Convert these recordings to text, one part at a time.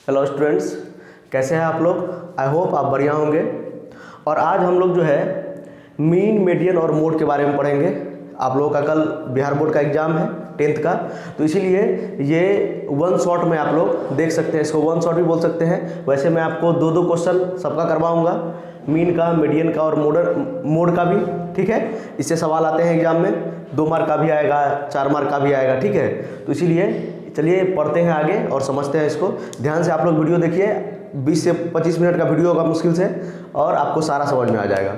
Hello students, कैसे हैं आप लोग। आई होप आप बढ़िया होंगे। और आज हम लोग जो है मीन, मीडियन और मोड के बारे में पढ़ेंगे। आप लोगों का कल बिहार बोर्ड का एग्ज़ाम है 10th का, तो इसीलिए ये वन शॉट में आप लोग देख सकते हैं। इसको वन शॉट भी बोल सकते हैं। वैसे मैं आपको दो दो क्वेश्चन सबका करवाऊंगा, मीन का, मीडियन का और मोड का भी, ठीक है। इससे सवाल आते हैं एग्जाम में, 2 मार्क का भी आएगा, 4 मार्क का भी आएगा, ठीक है। तो इसीलिए चलिए पढ़ते हैं आगे और समझते हैं इसको। ध्यान से आप लोग वीडियो देखिए, 20 से 25 मिनट का वीडियो होगा मुश्किल से, और आपको सारा समझ में आ जाएगा।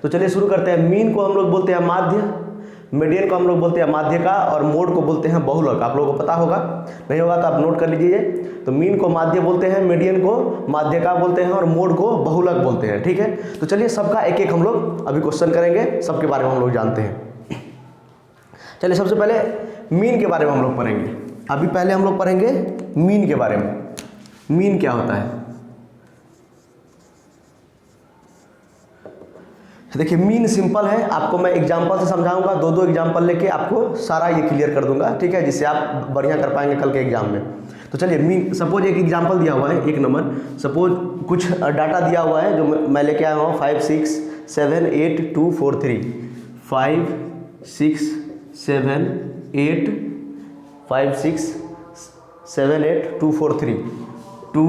तो चलिए शुरू करते हैं। मीन को हम लोग बोलते हैं माध्य, मीडियन को हम लोग बोलते हैं माध्यिका, और मोड को बोलते हैं बहुलक। आप लोगों को पता होगा, नहीं होगा तो आप नोट कर लीजिए। तो मीन को माध्य बोलते हैं, मीडियन को माध्यिका बोलते हैं और मोड को बहुलक बोलते हैं, ठीक है। तो चलिए सबका एक एक हम लोग अभी क्वेश्चन करेंगे, सबके बारे में हम लोग जानते हैं। चलिए सबसे पहले मीन के बारे में हम लोग पढ़ेंगे। अभी पहले हम लोग पढ़ेंगे मीन के बारे में। मीन क्या होता है, देखिए मीन सिंपल है। आपको मैं एग्जांपल से समझाऊंगा, दो एग्जांपल लेके आपको सारा ये क्लियर कर दूंगा, ठीक है, जिससे आप बढ़िया कर पाएंगे कल के एग्जाम में। तो चलिए मीन, सपोज एक एग्जांपल दिया हुआ है, 1 नंबर। सपोज कुछ डाटा दिया हुआ है जो मैं लेके आया हूँ 5 6 7 8 2 4 3 5 6 7 8 5 6 7 8 2 4 3 2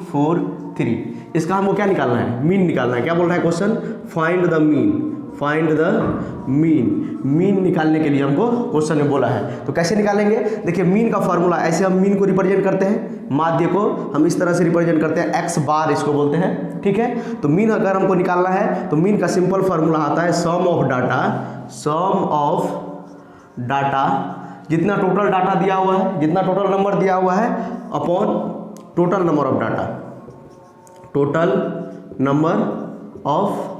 4 3। इसका हमको क्या निकालना है, मीन निकालना है। क्या बोल रहा है question, find the mean, find the mean. Mean निकालने के लिए हमको क्वेश्चन में बोला है। तो कैसे निकालेंगे, देखिए मीन का फॉर्मूला, ऐसे हम मीन को रिप्रेजेंट करते हैं, माध्य को हम इस तरह से रिप्रेजेंट करते हैं, एक्स बार इसको बोलते हैं, ठीक है। तो मीन अगर हमको निकालना है तो मीन का सिंपल फॉर्मूला आता है sum of data, sum of data, जितना टोटल डाटा दिया हुआ है, जितना टोटल नंबर दिया हुआ है, upon total number of data, total number of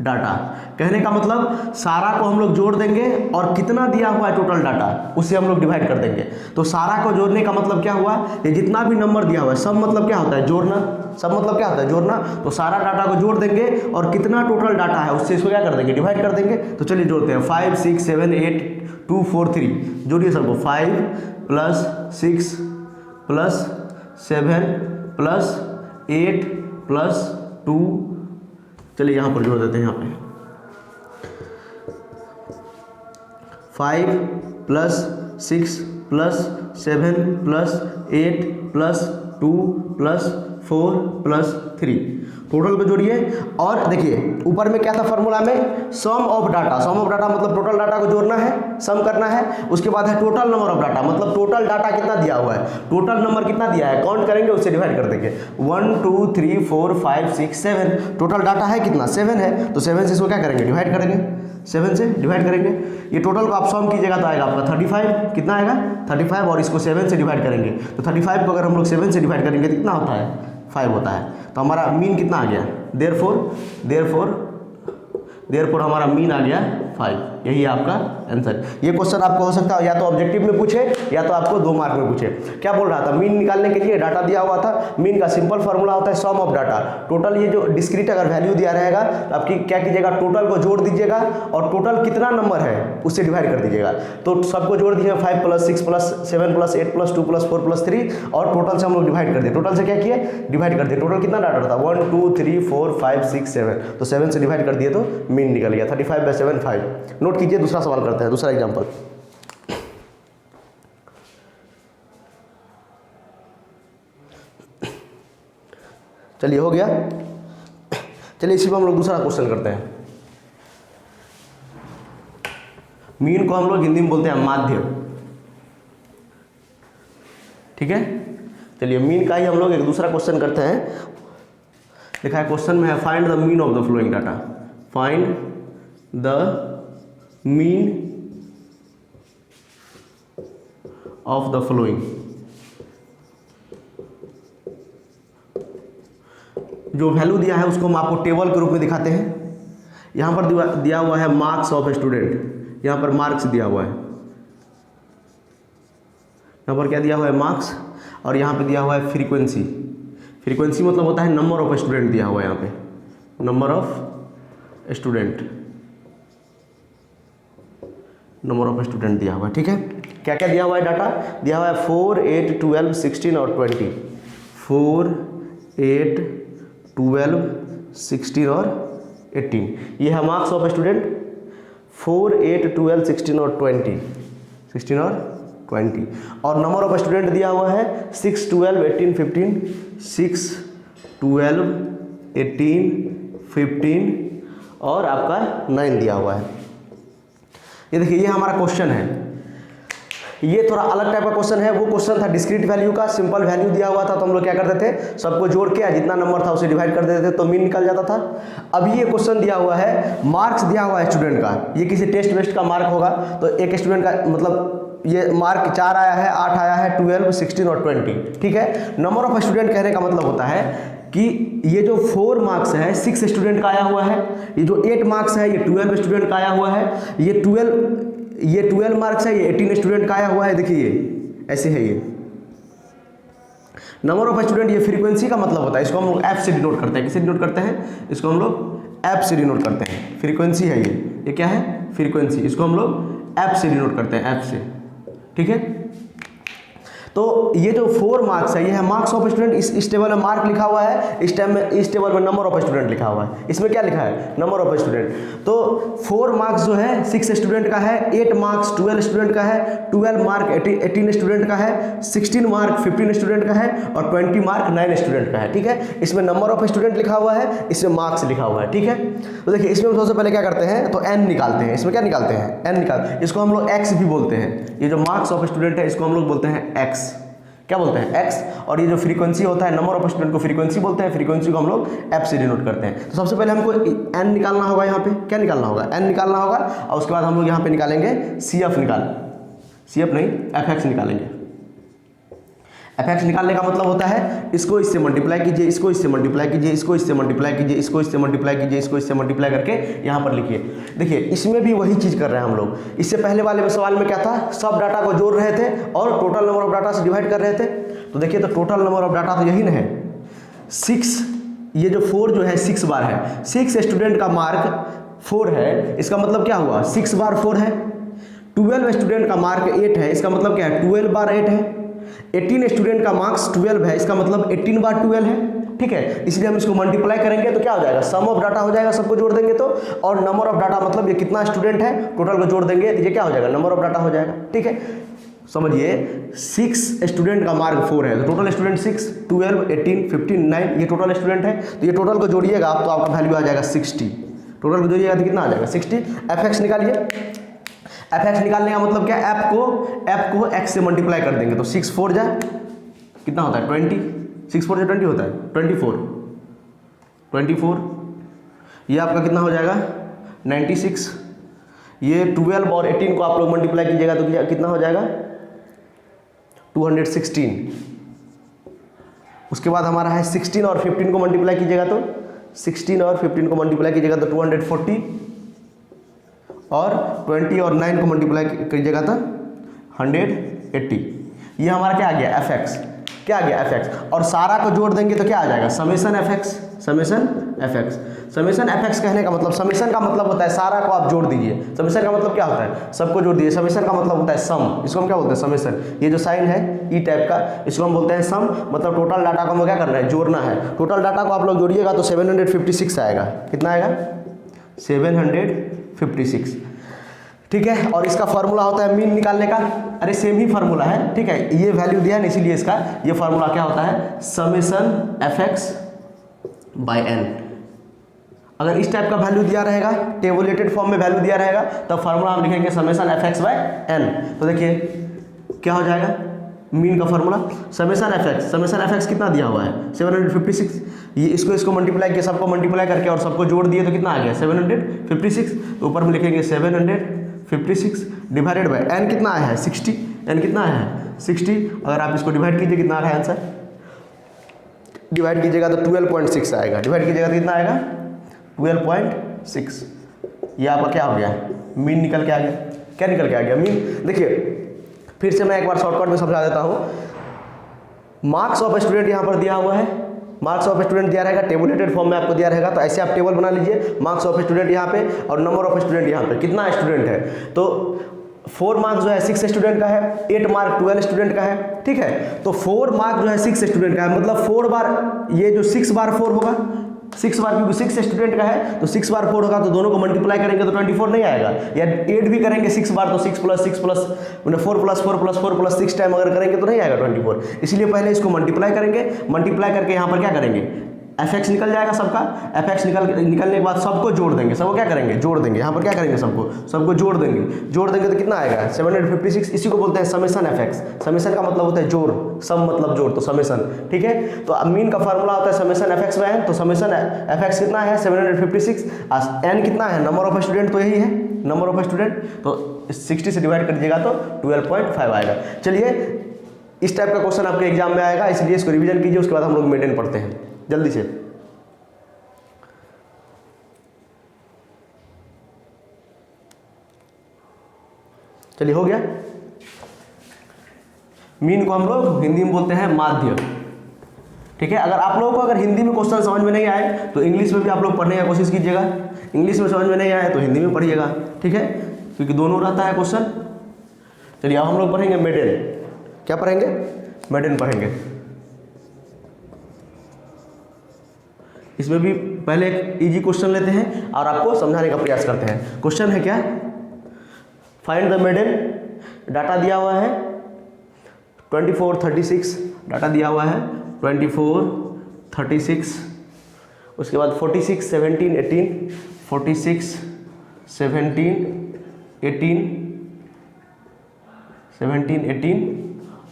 data. कहने का मतलब सारा को हम लोग जोड़ देंगे और कितना दिया हुआ है टोटल डाटा उससे हम लोग डिवाइड कर देंगे। तो सारा को जोड़ने का मतलब क्या हुआ, ये जितना भी नंबर दिया हुआ है, सब मतलब क्या होता है, जोड़ना। सब मतलब क्या होता है, जोड़ना। तो सारा डाटा को जोड़ देंगे और कितना टोटल डाटा है उससे इसको क्या कर देंगे, डिवाइड कर देंगे। तो चलिए जोड़ते हैं, 5 6 7 8 2 4 3। जोड़िए सबको, 5 + 6 + 7 + 8 + 2। चलिए यहाँ पर जोड़ देते हैं, यहाँ पे 5 + 6 + 7 + 8 + 2 + 4 + 3। टोटल को जोड़िए। और देखिए ऊपर में क्या था फॉर्मूला में, sum of data. Sum of data मतलब टोटल डाटा को जोड़ना है, सम करना है। उसके बाद है टोटल नंबर ऑफ डाटा, मतलब टोटल डाटा कितना दिया हुआ है, टोटल नंबर कितना दिया है, काउंट करेंगे, उससे डिवाइड कर देंगे। 1 2 3 4 5 6 7। टोटल डाटा है कितना, 7 है। तो 7 से इसको क्या करेंगे, डिवाइड करेंगे, 7 से डिवाइड करेंगे। ये टोटल को आप सम कीजिएगा तो आएगा आपका 35। कितना आएगा, 35। और इसको 7 से डिवाइड करेंगे तो 35 को अगर हम लोग 7 से डिवाइड करेंगे तो कितना होता है, 5 होता है। तो हमारा मीन कितना आ गया, देयरफॉर हमारा मीन आ गया 5। यही है आपका आंसर। ये क्वेश्चन आपको हो सकता है या तो ऑब्जेक्टिव में पूछे या तो आपको 2 मार्क में पूछे। क्या बोल रहा था, मीन निकालने के लिए डाटा दिया हुआ था। मीन का सिंपल फॉर्मूला होता है सम ऑफ डाटा। टोटल ये जो डिस्क्रीट अगर वैल्यू दिया रहेगा तो आपकी क्या कीजिएगा, टोटल को जोड़ दीजिएगा और टोटल कितना नंबर है उससे डिवाइड कर दीजिएगा। तो सबको जोड़ दिए, 5 + 6 + 7 + 8 + 2 + 4 + 3, और टोटल से हम लोग डिवाइड कर दिए। टोटल से क्या किए, डिवाइड कर दिए। टोटल कितना डाटा था, 1 2 3 4 5 6 7। तो 7 से डिवाइड कर दिए तो मीन निकल गया 35/7 5। नोट कीजिए, दूसरा सवाल करते हैं, दूसरा एग्जांपल। चलिए हो गया। चलिए इसी पर हम लोग दूसरा क्वेश्चन करते हैं। मीन को हम लोग हिंदी में बोलते हैं माध्य, ठीक है। चलिए मीन का ही हम लोग एक दूसरा क्वेश्चन करते हैं। लिखा है क्वेश्चन में है, find the mean of the flowing data, find the mean of the flowing. जो वैल्यू दिया है उसको हम आपको टेबल के रूप में दिखाते हैं। यहाँ पर दिया हुआ है मार्क्स ऑफ स्टूडेंट, यहाँ पर मार्क्स दिया हुआ है, यहाँ पर क्या दिया हुआ है, मार्क्स, और यहाँ पे दिया हुआ है फ्रीक्वेंसी। फ्रीक्वेंसी मतलब होता है नंबर ऑफ स्टूडेंट दिया हुआ है, यहाँ पे number of student, number of student दिया हुआ है, ठीक है। क्या क्या दिया हुआ है डाटा, दिया हुआ है 4 8 12 16 और 20। 4, 8, 12, 16 और 18, ये है मार्क्स ऑफ स्टूडेंट 4, 8, 12, 16 और 20, 16 और 20। और नंबर ऑफ स्टूडेंट दिया हुआ है 6, 12, 18, 15, 6, 12, 18, 15 और आपका 9 दिया हुआ है। ये देखिए, ये हमारा क्वेश्चन है। ये थोड़ा अलग टाइप का क्वेश्चन है। वो क्वेश्चन था डिस्क्रीट वैल्यू का, सिंपल वैल्यू दिया हुआ था तो हम लोग क्या करते थे, सबको जोड़ के जितना नंबर था उसे डिवाइड कर देते थे तो मीन निकल जाता था। अभी ये क्वेश्चन दिया हुआ है, मार्क्स दिया हुआ है स्टूडेंट का, ये किसी टेस्ट वेस्ट का मार्क होगा तो एक स्टूडेंट का मतलब ये मार्क 4 आया है, 8 आया है, 12, 16 और 20, ठीक है। नंबर ऑफ स्टूडेंट कहने का मतलब होता है कि ये जो 4 मार्क्स है 6 स्टूडेंट का आया हुआ है, ये जो 8 मार्क्स है ये 12 स्टूडेंट का आया हुआ है, ये 12 मार्क्स है ये 18 स्टूडेंट का आया हुआ है। देखिए ये ऐसे है, ये नंबर ऑफ स्टूडेंट, ये फ्रीक्वेंसी का मतलब होता है। इसको हम लोग एफ से डिनोट करते हैं। किससे डिनोट करते हैं? इसको हम लोग एफ से डिनोट करते हैं। फ्रीक्वेंसी है ये क्या है? फ्रीक्वेंसी। इसको हम लोग एफ से डिनोट करते हैं, एफ से, ठीक है। तो ये जो 4 मार्क्स है ये है मार्क्स ऑफ स्टूडेंट। इस टेबल में मार्क लिखा हुआ है, इस टेबल में नंबर ऑफ स्टूडेंट लिखा हुआ है। इसमें क्या लिखा है? Number of student. तो 4 मार्क्स जो है 6 स्टूडेंट का है, 8 मार्क्स 12 स्टूडेंट का है, 12 मार्क 18 स्टूडेंट का है, 16 मार्क 15 स्टूडेंट का है और 20 मार्क 9 स्टूडेंट का है, ठीक है। इसमें नंबर ऑफ स्टूडेंट लिखा हुआ है, इसमें मार्क्स लिखा हुआ है, ठीक है। तो देखिए इसमें सबसे पहले क्या करते हैं तो n निकालते हैं। इसमें क्या निकालते हैं? n निकाल, इसको हम लोग x भी बोलते हैं। ये जो मार्क्स ऑफ स्टूडेंट है इसको हम लोग बोलते हैं x, क्या बोलते हैं? x। और ये जो फ्रीक्वेंसी होता है नंबर ऑफ स्टूडेंट को फ्रीक्वेंसी बोलते हैं, फ्रीक्वेंसी को हम लोग f से डिनोट करते हैं। तो सबसे पहले हमको n निकालना होगा, यहाँ पे क्या निकालना होगा? n निकालना होगा और उसके बाद हम लोग यहाँ पे निकालेंगे CF नहीं fx निकालेंगे। fx निकालने का मतलब होता है इसको इससे मल्टीप्लाई कीजिए, इसको इससे मल्टीप्लाई कीजिए, इसको इससे मल्टीप्लाई कीजिए, इसको इससे मल्टीप्लाई कीजिए, इसको इससे मल्टीप्लाई करके यहाँ पर लिखिए। देखिए इसमें भी वही चीज़ कर रहे हैं हम लोग। इससे पहले वाले सवाल में क्या था, सब डाटा को जोड़ रहे थे और टोटल नंबर ऑफ डाटा से डिवाइड कर रहे थे। तो देखिए तो टोटल नंबर ऑफ डाटा तो यही ना है 6, ये जो 4 जो है 6 बार है, 6 स्टूडेंट का मार्क 4 है, इसका मतलब क्या हुआ 6 बार 4 है। 12 स्टूडेंट का मार्क 8 है, इसका मतलब क्या है 12 बार 8 है। 18 स्टूडेंट का मार्क्स 12 है, इसका मतलब 18 बार 12 है, ठीक है। इसलिए हम इसको मल्टीप्लाई करेंगे तो क्या हो जाएगा, सम ऑफ डाटा हो जाएगा, सबको जोड़ देंगे तो। और नंबर ऑफ डाटा मतलब ये कितना स्टूडेंट है टोटल को जोड़ देंगे तो ये क्या हो जाएगा, नंबर ऑफ डाटा हो जाएगा, ठीक है। समझिए 6 स्टूडेंट का मार्क 4 है तो टोटल स्टूडेंट 6, 12, 18, 15, 9 ये टोटल स्टूडेंट है। तो ये टोटल को जोड़िएगा आप तो आपका वैल्यू आ जाएगा 60। टोटल को जोड़िएगा तो कितना आ जाएगा 60। fx निकालिए। fx निकालने का मतलब क्या, f को x से मल्टीप्लाई कर देंगे तो 6 4 जाए कितना होता है 20, 6 4 से 20 होता है 24। ये आपका कितना हो जाएगा 96। ये 12 और 18 को आप लोग मल्टीप्लाई कीजिएगा तो कितना हो जाएगा 216। उसके बाद हमारा है 16 और 15 को मल्टीप्लाई कीजिएगा तो 16 और 15 को मल्टीप्लाई कीजिएगा तो 240 और 20 और 9 को मल्टीप्लाई कीजिएगा तो 180। ये हमारा क्या आ गया fx, क्या आ गया fx। और सारा को जोड़ देंगे तो क्या आ जाएगा समेशन fx। समेशन fx कहने का मतलब, समेशन का मतलब होता है सारा को आप जोड़ दीजिए। समेशन का मतलब क्या होता है, सबको जोड़ दीजिए। समेशन का मतलब होता है सम, इसको हम क्या बोलते हैं समेशन। ये जो साइन है ई टाइप का इसको हम बोलते हैं सम, मतलब टोटल डाटा को हमें क्या करना है जोड़ना है। टोटल डाटा को आप लोग जोड़िएगा तो 756 आएगा। कितना आएगा 756, ठीक है। और इसका फार्मूला होता है मीन निकालने का, अरे सेम ही फार्मूला है, ठीक है। ये वैल्यू दिया है ना इसीलिए इसका ये फार्मूला क्या होता है समेशन fx बाय n। अगर इस टाइप का वैल्यू दिया रहेगा, टेबुलेटेड फॉर्म में वैल्यू दिया रहेगा तब फार्मूला हम लिखेंगे समेशन fx बाय n। तो देखिए क्या हो जाएगा मीन का फार्मूला समेशन fx कितना दिया हुआ है 756। ये इसको मल्टीप्लाई किया, सबको मल्टीप्लाई करके और सबको जोड़ दिए तो कितना आ गया 756। तो ऊपर में लिखेंगे 756 डिवाइडेड बाय n कितना आया है 60। n कितना आया है 60। अगर आप इसको डिवाइड कीजिए कितना आ रहा है आंसर, डिवाइड कीजिएगा तो 12.6 आएगा। डिवाइड कीजिएगा तो कितना आएगा 12.6। ये आपका क्या हो गया मीन निकल के आ गया। क्या निकल के आ गया मीन। देखिए फिर से मैं एक बार शॉर्टकट में समझा देता हूँ। मार्क्स ऑफ स्टूडेंट यहाँ पर दिया हुआ है, मार्क्स ऑफ स्टूडेंट दिया रहेगा, टेबुलेटेड फॉर्म में आपको दिया रहेगा तो ऐसे आप टेबल बना लीजिए। मार्क्स ऑफ स्टूडेंट यहाँ पे और नंबर ऑफ स्टूडेंट यहाँ पे, कितना स्टूडेंट है तो 4 मार्क जो है 6 स्टूडेंट का है, 8 मार्क 12 स्टूडेंट का है, ठीक है। तो 4 मार्क जो है 6 स्टूडेंट का है, मतलब 4 बार, ये जो 6 बार 4 होगा, 6 बार, क्योंकि 6 स्टूडेंट का है तो 6 बार 4 होगा, तो दोनों को मल्टीप्लाई करेंगे तो 24 नहीं आएगा, या 8 भी करेंगे 6 बार तो 6 plus 4 plus 4 plus 4 plus 6 time अगर करेंगे तो नहीं आएगा 24, इसलिए पहले इसको मल्टीप्लाई करेंगे। मल्टीप्लाई करके यहाँ पर क्या करेंगे, fx निकल जाएगा सबका, fx निकलने के बाद सबको जोड़ देंगे, सबको क्या करेंगे, जोड़ देंगे। यहाँ पर क्या करेंगे, सबको जोड़ देंगे तो कितना आएगा 756, इसी को बोलते हैं समेशन fx। समेशन का मतलब होता है जोड़, सम मतलब जोड़, तो समेशन, ठीक है। तो अब मीन का फार्मूला होता है समेशन fx बाय n, तो समेशन fx कितना है 756, n कितना है, नंबर ऑफ स्टूडेंट तो यही है, नंबर ऑफ स्टूडेंट, तो 60 से डिवाइड कर दीजिएगा तो 12.5 आएगा। चलिए, इस टाइप का क्वेश्चन आपके एग्जाम में आएगा, इसलिए इसको रिवीजन कीजिए, उसके बाद हम लोग मेंटेन पढ़ते हैं जल्दी से। चलिए, हो गया। मीन को हम लोग हिंदी में बोलते हैं माध्य, ठीक है। अगर आप लोगों को अगर हिंदी में क्वेश्चन समझ में नहीं आए तो इंग्लिश में भी आप लोग पढ़ने की कोशिश कीजिएगा, इंग्लिश में समझ में नहीं आए तो हिंदी में पढ़िएगा, ठीक है, क्योंकि दोनों रहता है क्वेश्चन। चलिए, अब हम लोग पढ़ेंगे मेडन। क्या पढ़ेंगे, मेडन पढ़ेंगे। इसमें भी पहले एक इजी क्वेश्चन लेते हैं और आपको समझाने का प्रयास करते हैं। क्वेश्चन है क्या, फाइंड द मेडन, डाटा दिया हुआ है 24, 36, डाटा दिया हुआ है 24, 36, उसके बाद 46, 17, 18, 46, 17, 18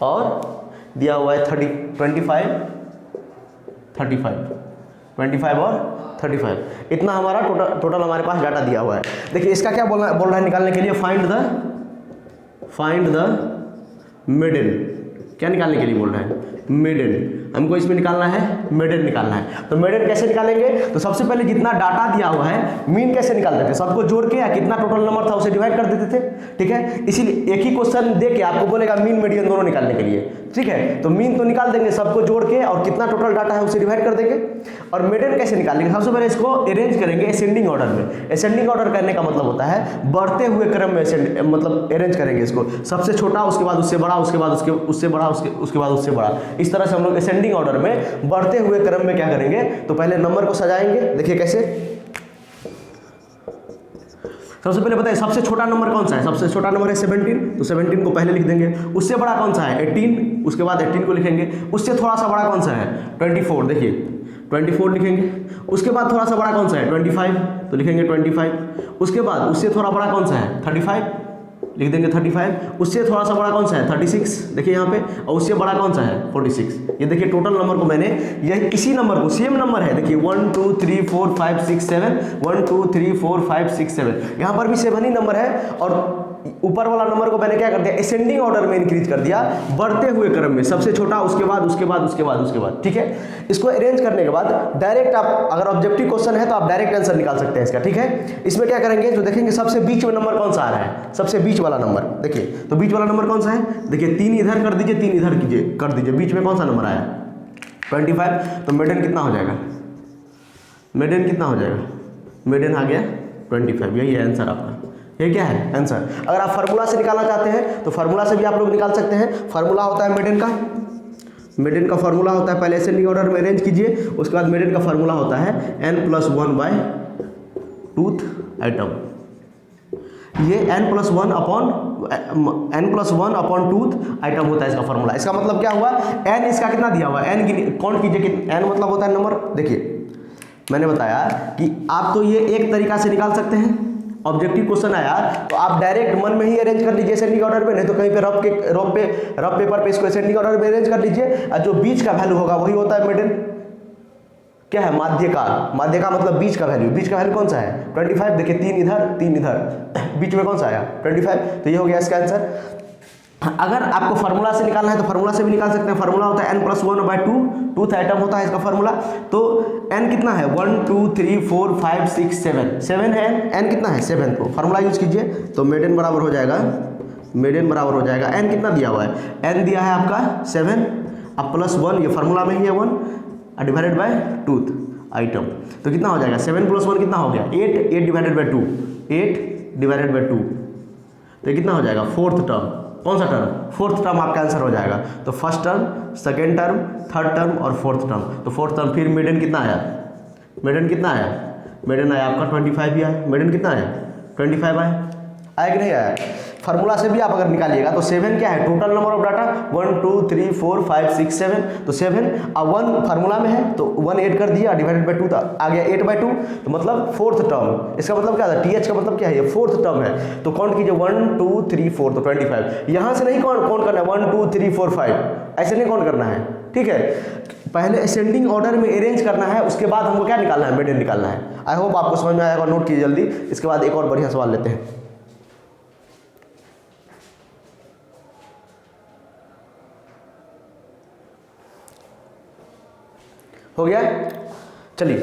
और दिया हुआ है 25 और 35, इतना हमारा टोटल हमारे पास डाटा दिया हुआ है। देखिए, इसका क्या बोल रहा है निकालने के लिए, फाइंड द मेडन। क्या निकालने के लिए बोल रहा है, मेडन। हमको इसमें निकालना है, मेडन निकालना है। तो मेडन कैसे निकालेंगे, तो सबसे पहले जितना डाटा दिया हुआ है, मीन कैसे निकालते थे, सबको जोड़ के या कितना टोटल नंबर था उसे डिवाइड कर देते थे, ठीक है। इसीलिए एक ही क्वेश्चन दे के आपको बोलेगा मीन मीडियन दोनों निकालने के लिए, ठीक है। तो मीन तो निकाल देंगे, सबको जोड़ के और कितना टोटल डाटा है उसे डिवाइड कर देंगे। और मेडन कैसे निकालेंगे, सबसे पहले इसको अरेंज करेंगे असेंडिंग ऑर्डर में। असेंडिंग ऑर्डर करने का मतलब होता है बढ़ते हुए क्रम में मतलब अरेंज करेंगे इसको, सबसे छोटा, उसके बाद उससे बड़ा, उसके बाद उससे बड़ा, उसके बाद उससे बड़ा, इस तरह से हम लोग असेंडिंग ऑर्डर में बढ़ते हुए क्रम में क्या करेंगे, तो पहले नंबर को सजाएंगे। देखिए कैसे, सबसे पहले बताइए सबसे छोटा नंबर कौन सा है, सबसे छोटा नंबर है 17, तो 17 को पहले लिख देंगे। उससे बड़ा कौन सा है 18, उसके बाद 18 को लिखेंगे। उससे थोड़ा सा बड़ा कौन सा है 24, देखिए 24 लिखेंगे। उसके बाद थोड़ा सा बड़ा कौन सा है 25, तो लिखेंगे 25। उसके बाद उससे थोड़ा बड़ा कौन सा है 35, लिख देंगे 35। उससे थोड़ा सा बड़ा कौन सा है 36, देखिए यहाँ पे, और उससे बड़ा कौन सा है 46। ये देखिए टोटल नंबर को मैंने, यह इसी नंबर को, सेम नंबर है, देखिए 1 2 3 4 5 6 7, 1 2 3 4 5 6 7, यहाँ पर भी 7 ही नंबर है। और ऊपर वाला नंबर को मैंने क्या कर दिया, असेंडिंग ऑर्डर में इंक्रीज कर दिया, बढ़ते हुए क्रम में, सबसे छोटा, उसके बाद उसके बाद उसके बाद उसके बाद, ठीक है। इसको अरेंज करने के बाद डायरेक्ट आप, अगर ऑब्जेक्टिव क्वेश्चन है तो आप डायरेक्ट आंसर निकाल सकते हैं इसका, ठीक है। इसमें क्या करेंगे, जो देखेंगे सबसे बीच में नंबर कौन सा आ रहा है, सबसे बीच वाला नंबर, देखिए तो बीच वाला नंबर कौन सा है, देखिए 3 इधर कर दीजिए, 3 इधर कर दीजिए, बीच में कौन सा नंबर आया 25। तो मेडन कितना हो जाएगा, मेडन कितना हो जाएगा, मेडन आ गया 25, यही है आंसर आपका। ये क्या है आंसर। अगर आप फार्मूला से निकालना चाहते हैं तो फार्मूला से भी आप लोग निकाल सकते हैं। फार्मूला होता है मेडन का, मेडन का फार्मूला होता है, पहले असेंडिंग ऑर्डर में अरेंज कीजिए, उसके बाद मेडन का फार्मूला होता है n+1 बाय टूथ आइटम। ये n+1 अपॉन टूथ आइटम होता है इसका फार्मूला। इसका मतलब क्या हुआ, n इसका कितना दिया हुआ है, n काउंट कीजिए कि n मतलब होता है नंबर। देखिए मैंने बताया कि आप तो ये एक तरीका से निकाल सकते हैं, ऑब्जेक्टिव क्वेश्चन आया तो आप डायरेक्ट मन में ही अरेंज कर लीजिए असेंडिंग ऑर्डर में, नहीं तो कहीं पे रफ पेपर पे इसको असेंडिंग ऑर्डर में अरेंज कर लीजिए। और जो बीच का वैल्यू होगा वही होता है मेडन, क्या है माध्य का मतलब बीच का वैल्यू। बीच का वैल्यू कौन सा है 25, देखिए 3 इधर 3 इधर, बीच में कौन सा आया 25। तो ये हो गया इसका आंसर। अगर आपको फार्मूला से निकालना है तो फार्मूला से भी निकाल सकते हैं। फार्मूला होता है n+1 बाय 2, टूथ आइटम होता है इसका फार्मूला। तो n कितना है 1 2 3 4 5 6 7 है, n कितना है 7। तो फार्मूला यूज कीजिए तो मेडन बराबर हो जाएगा, मेडन बराबर हो जाएगा, n कितना दिया हुआ है, n दिया है आपका 7, अब +1, ये फार्मूला में ही है 1 डिवाइडेड बाय टूथ आइटम। तो कितना हो जाएगा 7 + 1 कितना हो गया 8, 8 डिवाइडेड बाय 2, 8 डिवाइडेड बाय 2। तो ये कितना हो जाएगा, फोर्थ टर्म। कौन सा टर्म, फोर्थ टर्म आपका आंसर हो जाएगा। तो first term, second term, third term और फोर्थ टर्म। तो फोर्थ टर्म फिर मेडन कितना आया, मेडन कितना आया, मेडन आया आपका 25 ही आया। मेडन कितना आया, 25 आया कि नहीं आया। फार्मूला से भी आप अगर निकालिएगा तो 7 क्या है, टोटल नंबर ऑफ डाटा 1 2 3 4 5 6 7। तो 7 अब 1 फार्मूला में है तो 1 ऐड कर दिया, डिवाइडेड बाई 2 था, आ गया 8/2। तो मतलब फोर्थ टर्म, इसका मतलब क्या था, TH का मतलब क्या है, ये फोर्थ टर्म है। तो काउंट कीजिए 1 2 3 4, तो 25। यहाँ से नहीं काउंट करना है 1 2 3 4 5, ऐसे नहीं काउंट करना है, ठीक है। पहले असेंडिंग ऑर्डर में अरेंज करना है, उसके बाद हमको क्या निकालना है, मेडन निकालना है। आई होप आपको समझ में आएगा, नोट कीजिए जल्दी। इसके बाद एक और बढ़िया सवाल लेते हैं। हो गया, चलिए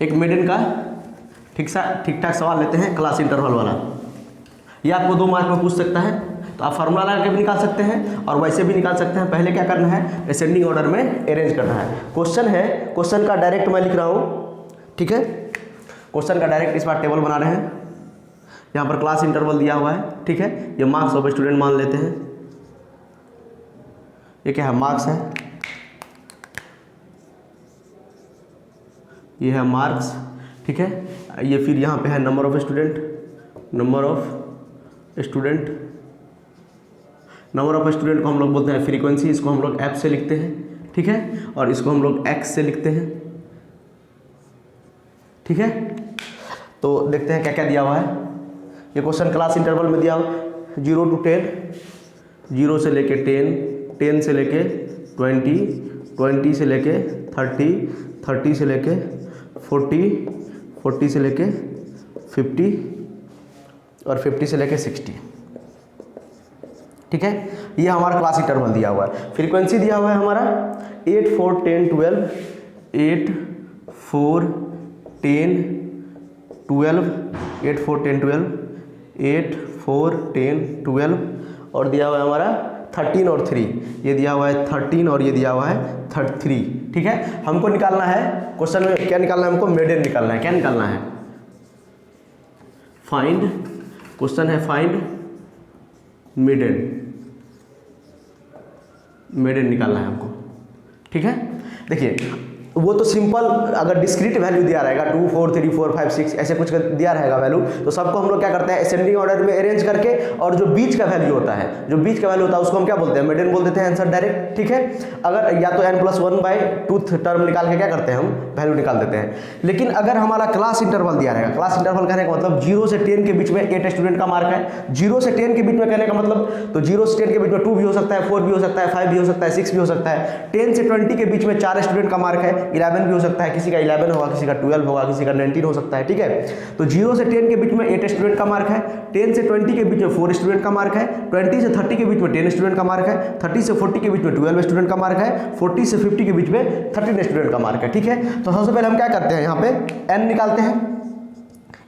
एक मेडन का ठीक ठाक सवाल लेते हैं, क्लास इंटरवल वाला। ये आपको 2 मार्क में पूछ सकता है, तो आप फार्मूला लगा के भी निकाल सकते हैं और वैसे भी निकाल सकते हैं। पहले क्या करना है, असेंडिंग ऑर्डर में अरेंज करना है। क्वेश्चन है, क्वेश्चन का डायरेक्ट मैं लिख रहा हूँ, ठीक है। क्वेश्चन का डायरेक्ट इस बार टेबल बना रहे हैं, यहाँ पर क्लास इंटरवल दिया हुआ है, ठीक है। ये मार्क्स ऑफ स्टूडेंट मान लेते हैं, ये क्या है, मार्क्स है, ये है मार्क्स, ठीक है। ये फिर यहाँ पे है number of student, number of student, number of student को हम लोग बोलते हैं फ्रीक्वेंसी, इसको हम लोग F से लिखते हैं, ठीक है। और इसको हम लोग X से लिखते हैं, ठीक है। तो देखते हैं क्या क्या दिया हुआ है। ये क्वेश्चन क्लास इंटरवल में दिया हुआ 0 to 10, 0 से लेके 10, 10 से लेके 20, 20 से लेके 30, 30 से लेके 40, 40 से लेके 50 और 50 से लेके 60, ठीक है। ये हमारा क्लास इंटरवल दिया हुआ है। फ्रीक्वेंसी दिया हुआ है हमारा 8 4 10 12, 8 4 10 12, 8 4 10 12, 8 4 10 12 और दिया हुआ है हमारा 13 और 3, ये दिया हुआ है 13 और ये दिया हुआ है 33, ठीक है। हमको निकालना है, क्वेश्चन में क्या निकालना है, हमको मेडन निकालना है। क्या निकालना है, फाइंड, क्वेश्चन है फाइंड मेडन, मेडन निकालना है हमको, ठीक है। देखिए वो तो सिंपल, अगर डिस्क्रीट वैल्यू दिया रहेगा 2 4 3 4 5 6 ऐसे कुछ दिया रहेगा वैल्यू, तो सबको हम लोग क्या करते हैं, असेंडिंग ऑर्डर में अरेंज करके, और जो बीच का वैल्यू होता है, जो बीच का वैल्यू होता है उसको हम क्या बोलते हैं, मेडन बोल देते हैं आंसर डायरेक्ट, ठीक है। अगर या तो n+1/2 टर्म निकाल के क्या करते हैं, हम वैल्यू निकाल देते हैं। लेकिन अगर हमारा क्लास इंटरवल दिया रहेगा, क्लास इंटरवल कहने का मतलब 0 से 10 के बीच में 8 स्टूडेंट का मार्क है। 0 से 10 के बीच में कहने का मतलब, तो 0 से 10 के बीच में 2 भी हो सकता है, 4 भी हो सकता है, 5 भी हो सकता है, 6 भी हो सकता है। 10 से 20 के बीच में 4 स्टूडेंट का मार्क है, 11 भी हो सकता है, किसी का 11 होगा, किसी का 12 होगा, किसी का 19 हो सकता है, ठीक है। तो 0 से 10 के बीच में 8 स्टूडेंट का मार्क है, 10 से 20 के बीच में 4 स्टूडेंट का मार्क है, 20 से 30 के बीच में 10 स्टूडेंट का मार्क है, 30 से 40 के बीच में 12 स्टूडेंट का मार्क है, 40 से 50 के बीच में 13 स्टूडेंट का मार्क है, ठीक है। तो सबसे पहले हम क्या करते हैं, यहाँ पे n निकालते हैं।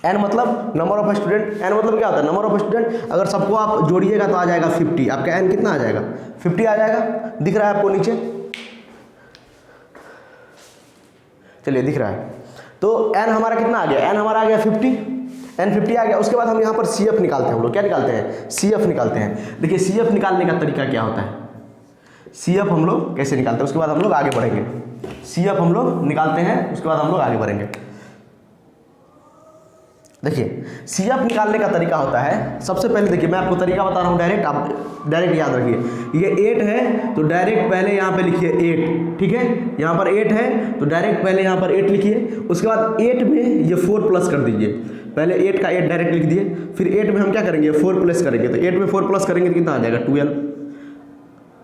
n मतलब नंबर ऑफ स्टूडेंट, n मतलब क्या होता है, नंबर ऑफ स्टूडेंट। अगर सबको आप जोड़िएगा तो आ जाएगा 50, आपका n कितना आ जाएगा, 50 आ जाएगा, दिख रहा है आपको नीचे, चलिए दिख रहा है। तो n हमारा कितना आ गया, n हमारा आ गया 50, n 50 आ गया। उसके बाद हम यहाँ पर CF निकालते हैं, हम लोग क्या निकालते हैं, CF निकालते हैं। देखिए CF निकालने का तरीका क्या होता है, CF हम लोग कैसे निकालते हैं, उसके बाद हम लोग आगे बढ़ेंगे। CF हम लोग निकालते हैं, उसके बाद हम लोग आगे बढ़ेंगे। देखिए CF निकालने का तरीका होता है, सबसे पहले देखिए मैं आपको तरीका बता रहा हूँ डायरेक्ट, आप डायरेक्ट याद रखिए। ये 8 है तो डायरेक्ट पहले यहाँ पे लिखिए 8, ठीक है। यहाँ पर 8 है तो डायरेक्ट पहले यहाँ पर 8 लिखिए, उसके बाद 8 में ये 4 प्लस कर दीजिए। पहले 8 का 8 डायरेक्ट लिख दिए, फिर 8 में हम क्या करेंगे, 4 प्लस करेंगे। तो 8 में 4 प्लस करेंगे तो कितना आ जाएगा, 12।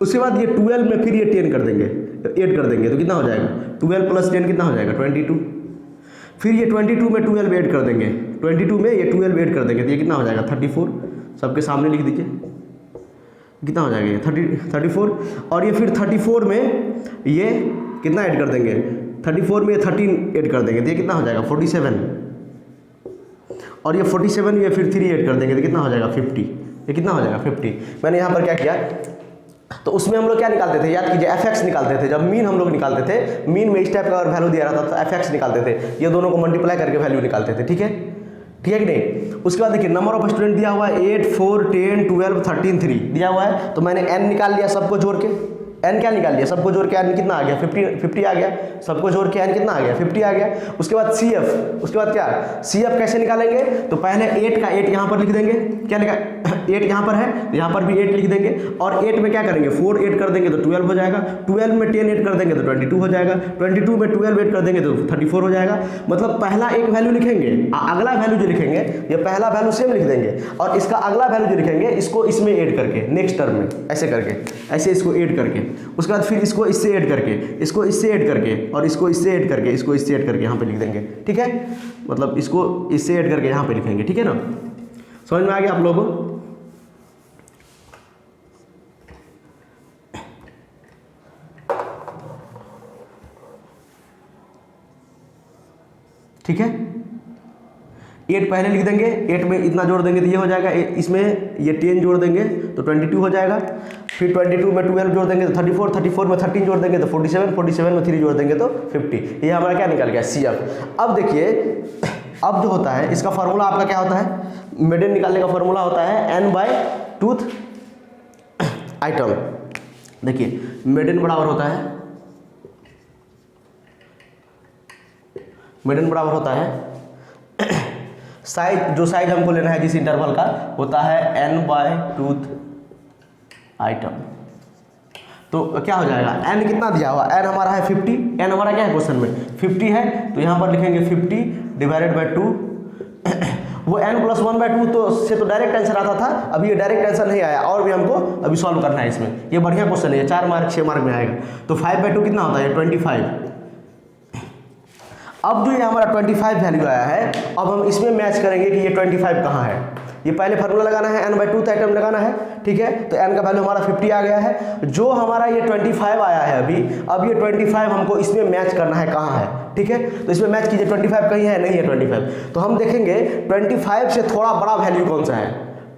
उसके बाद ये 12 में फिर ये 10 कर देंगे, 8 कर देंगे तो कितना हो जाएगा, 12 + 10 कितना हो जाएगा, 22। फिर ये 22 में 12 ऐड कर देंगे, 22 में ये 12 ऐड कर देंगे तो ये कितना हो जाएगा, 34। सबके सामने लिख दीजिए, कितना हो जाएगा ये 34। और ये फिर 34 में ये कितना ऐड कर देंगे, 34 में ये 13 ऐड कर देंगे तो ये कितना हो जाएगा, 47। और ये 47 में ये फिर 3 ऐड कर देंगे तो कितना हो जाएगा, 50। ये कितना हो जाएगा, 50। मैंने यहाँ पर क्या किया, तो उसमें हम लोग क्या निकालते थे, याद कीजिए fx निकालते थे। जब मीन हम लोग निकालते थे, मीन में इस टाइप का अगर वैल्यू दिया रहता तो fx निकालते थे, ये दोनों को मल्टीप्लाई करके वैल्यू निकालते थे, ठीक है। ठीक है कि नहीं। उसके बाद देखिए नंबर ऑफ स्टूडेंट दिया हुआ है 8, 4, 10, 12, 13, 3 दिया हुआ है, तो मैंने n निकाल लिया सबको जोड़ के। n क्या निकाल लिया, सबको जोड़ के n कितना आ गया 50 आ गया, सबको जोड़ के n कितना आ गया 50 आ गया। उसके बाद CF, उसके बाद क्या CF कैसे निकालेंगे, तो पहले 8 का 8 यहाँ पर लिख देंगे, क्या लिखा 8 यहाँ पर है, यहाँ पर भी 8 लिख देंगे, और 8 में क्या करेंगे 4 8 कर देंगे तो 12 हो जाएगा, 12 में 10 8 कर देंगे तो 22 हो जाएगा, 22 में 12 8 कर देंगे तो 34 हो जाएगा। मतलब पहला एक वैल्यू लिखेंगे, अगला वैल्यू जो लिखेंगे ये पहला वैल्यू सेम लिख देंगे, और इसका अगला वैल्यू जो लिखेंगे इसको इसमें ऐड करके नेक्स्ट टर्म में ऐसे करके, ऐसे इसको ऐड करके, उसके बाद फिर इसको इससे ऐड करके, इसको इससे ऐड करके, और इसको इससे ऐड करके, इसको इससे ऐड करके यहाँ पे लिख देंगे। ठीक है, मतलब इसको इससे ऐड करके यहाँ पे लिखेंगे। ठीक है ना, समझ में आ गया आप लोगों को। ठीक है, 8 पहले लिख देंगे, 8 में इतना जोड़ देंगे तो ये हो जाएगा, इसमें ये 10 जोड़ देंगे तो 22 हो जाएगा, फिर 22 में 12 जोड़ देंगे तो 34, 34 में 13 जोड़ देंगे तो 47, 47 में 3 जोड़ देंगे तो 50। ये हमारा क्या निकल गया CF। अब देखिए, अब जो होता है इसका फार्मूला आपका क्या होता है, मीडियन निकालने का फार्मूला होता है n/2th आइटम। देखिए मीडियन बराबर होता है, मीडियन बराबर होता है साइज, जो साइज हमको लेना है जिस इंटरवल का, होता है n/2th आइटम। तो क्या हो जाएगा, n कितना दिया हुआ, n हमारा है 50, n हमारा क्या है क्वेश्चन में 50 है, तो यहाँ पर लिखेंगे 50 डिवाइडेड बाई 2 वो n+1/2 तो से तो डायरेक्ट आंसर आता था, अभी ये डायरेक्ट आंसर नहीं आया, और भी हमको अभी सॉल्व करना है इसमें। ये बढ़िया क्वेश्चन है, 4 मार्क 6 मार्क में आएगा। तो 5/2 कितना होता है 25। अब जो ये हमारा 25 वैल्यू आया है, अब हम इसमें मैच करेंगे कि ये 25 कहाँ है। ये पहले फार्मूला लगाना है, n/2th आइटम लगाना है। ठीक है, तो n का वैल्यू हमारा 50 आ गया है, जो हमारा ये 25 आया है अभी, अब ये 25 हमको इसमें मैच करना है कहाँ है। ठीक है, तो इसमें मैच कीजिए, 25 कहीं है, नहीं है 25, तो हम देखेंगे 25 से थोड़ा बड़ा वैल्यू कौन सा है,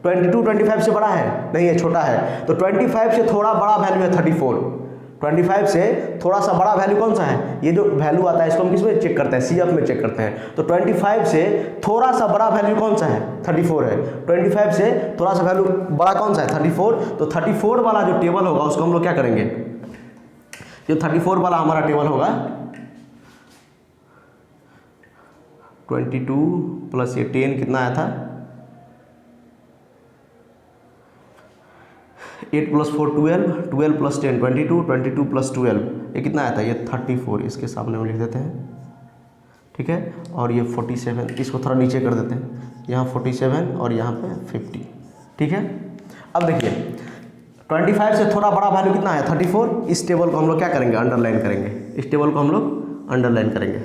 22 25 से बड़ा है, नहीं है, छोटा है। तो 25 से थोड़ा बड़ा वैल्यू है 34, 25 से थोड़ा सा बड़ा वैल्यू कौन सा है, ये जो वैल्यू आता है इसको हम किस में चेक करते हैं, CF में चेक करते हैं। तो 25 से थोड़ा सा बड़ा वैल्यू कौन सा है 34 है, 25 से थोड़ा सा वैल्यू बड़ा कौन सा है 34। तो 34 वाला जो टेबल होगा उसको हम लोग क्या करेंगे, जो 34 वाला हमारा टेबल होगा 22 प्लस ये 10 कितना आया था 8 + 4 12, 12 + 10 22, 22 + 12 ये कितना आया था, ये 34, इसके सामने में लिख देते हैं। ठीक है, और ये 47, इसको थोड़ा नीचे कर देते हैं, यहाँ 47 और यहाँ पे 50। ठीक है, अब देखिए 25 से थोड़ा बड़ा वैल्यू कितना है 34। इस टेबल को हम लोग क्या करेंगे, अंडरलाइन करेंगे, इस टेबल को हम लोग अंडरलाइन करेंगे।